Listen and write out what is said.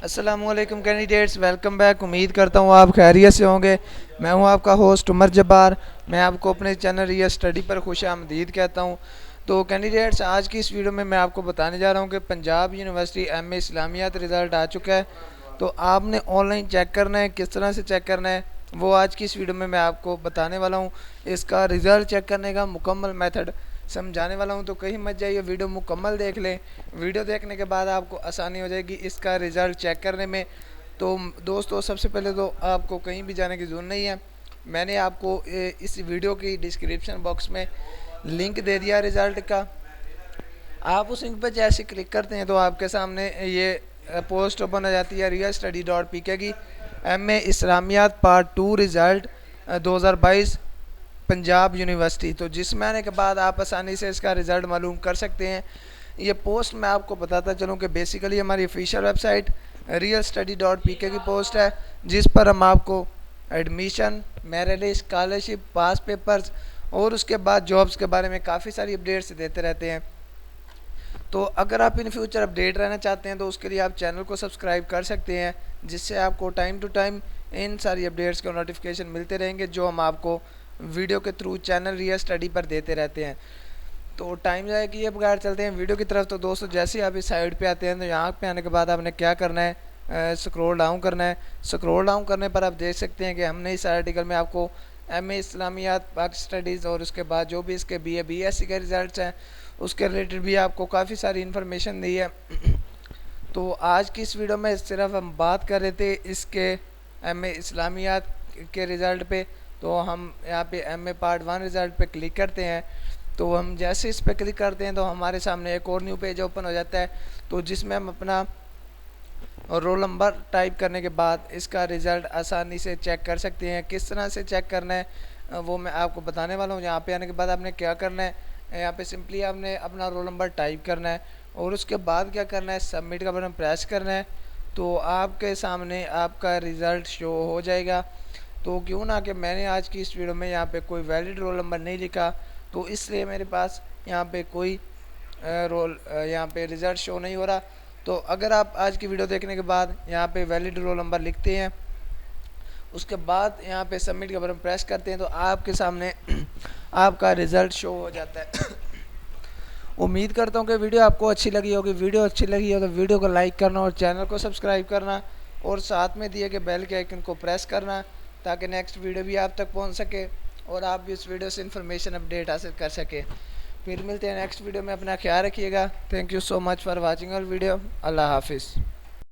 अस्सलामुअलैकुम candidates, welcome back. उम्मीद करता हूँ आप खैरियत से होंगे। मैं हूँ आपका होस्ट उमर जब्बार। मैं आपको अपने चैनल रियल स्टडी पर खुशामदीद कहता हूँ। तो कैंडिडेट्स, आज की इस वीडियो में मैं आपको बताने जा रहा हूँ कि पंजाब यूनिवर्सिटी एमए इस्लामियात रिज़ल्ट आ चुका है। तो आपने ऑनलाइन चेक करना है, किस तरह से चेक करना है वो आज की इस वीडियो में मैं आपको बताने वाला हूँ। इसका रिज़ल्ट चेक करने का मुकम्मल मेथड समझाने वाला हूँ, तो कहीं मत जाइए, वीडियो मुकम्मल देख लें। वीडियो देखने के बाद आपको आसानी हो जाएगी इसका रिज़ल्ट चेक करने में। तो दोस्तों, सबसे पहले तो आपको कहीं भी जाने की ज़रूरत नहीं है। मैंने आपको इस वीडियो की डिस्क्रिप्शन बॉक्स में लिंक दे दिया रिज़ल्ट का। आप उस लिंक पर जैसे क्लिक करते हैं तो आपके सामने ये पोस्ट ओपन हो जाती है real study dot P K की। एमए इस्लामियात पार्ट 2 रिज़ल्ट 2022 पंजाब यूनिवर्सिटी। तो जिसमें आने के बाद आप आसानी से इसका रिज़ल्ट मालूम कर सकते हैं। ये पोस्ट मैं आपको बताता चलूँ कि बेसिकली हमारी official website real study dot P K की पोस्ट है, जिस पर हम आपको एडमिशन, मेरिट लिस्ट, स्कॉलरशिप, पास पेपर्स और उसके बाद जॉब्स के बारे में काफ़ी सारी अपडेट्स देते रहते हैं। तो अगर आप इन फ्यूचर अपडेट रहना चाहते हैं तो उसके लिए आप चैनल को सब्सक्राइब कर सकते हैं, जिससे आपको टाइम टू टाइम इन सारी अपडेट्स के नोटिफिकेशन मिलते रहेंगे जो हम आपको वीडियो के थ्रू चैनल रियल स्टडी पर देते रहते हैं। तो टाइम ज़ाया किए बगैर चलते हैं वीडियो की तरफ। तो दोस्तों, जैसे ही आप इस साइड पे आते हैं तो यहाँ पे आने के बाद आपने क्या करना है, स्क्रॉल डाउन करना है। स्क्रॉल डाउन करने पर आप देख सकते हैं कि हमने इस आर्टिकल में आपको एमए इस्लामियात पाक स्टडीज़ और उसके बाद जो भी इसके बीए बीएससी के रिज़ल्ट हैं उसके रिलेटेड भी आपको काफ़ी सारी इन्फॉर्मेशन दी है। तो आज की इस वीडियो में सिर्फ हम बात कर रहे थे इसके एमए इस्लामियात के रिज़ल्ट पे। तो हम यहाँ पे एमए पार्ट 1 रिज़ल्ट पे क्लिक करते हैं। तो हम जैसे इस पर क्लिक करते हैं तो हमारे सामने एक और न्यू पेज ओपन हो जाता है, तो जिसमें हम अपना रोल नंबर टाइप करने के बाद इसका रिज़ल्ट आसानी से चेक कर सकते हैं। किस तरह से चेक करना है वो मैं आपको बताने वाला हूँ। यहाँ पे आने के बाद आपने क्या करना है, यहाँ पे सिंपली आपने अपना रोल नंबर टाइप करना है और उसके बाद क्या करना है, सबमिट का बटन प्रेस करना है। तो आपके सामने आपका रिज़ल्ट शो हो जाएगा। तो क्यों ना कि मैंने आज की इस वीडियो में यहाँ पे कोई वैलिड रोल नंबर नहीं लिखा, तो इसलिए मेरे पास यहाँ पे कोई यहाँ पे रिज़ल्ट शो नहीं हो रहा। तो अगर आप आज की वीडियो देखने के बाद यहाँ पे वैलिड रोल नंबर लिखते हैं, उसके बाद यहाँ पे सबमिट का बटन प्रेस करते हैं, तो आपके सामने आपका रिज़ल्ट शो हो जाता है। उम्मीद करता हूँ कि वीडियो आपको अच्छी लगी होगी। वीडियो अच्छी लगी हो तो वीडियो को लाइक करना और चैनल को सब्सक्राइब करना और साथ में दिए गए बेल के आइकन को प्रेस करना, ताकि नेक्स्ट वीडियो भी आप तक पहुँच सके और आप भी इस वीडियो से इन्फॉर्मेशन अपडेट हासिल कर सके। फिर मिलते हैं नेक्स्ट वीडियो में। अपना ख्याल रखिएगा। Thank you so much for watching our video. अल्लाह हाफिज़।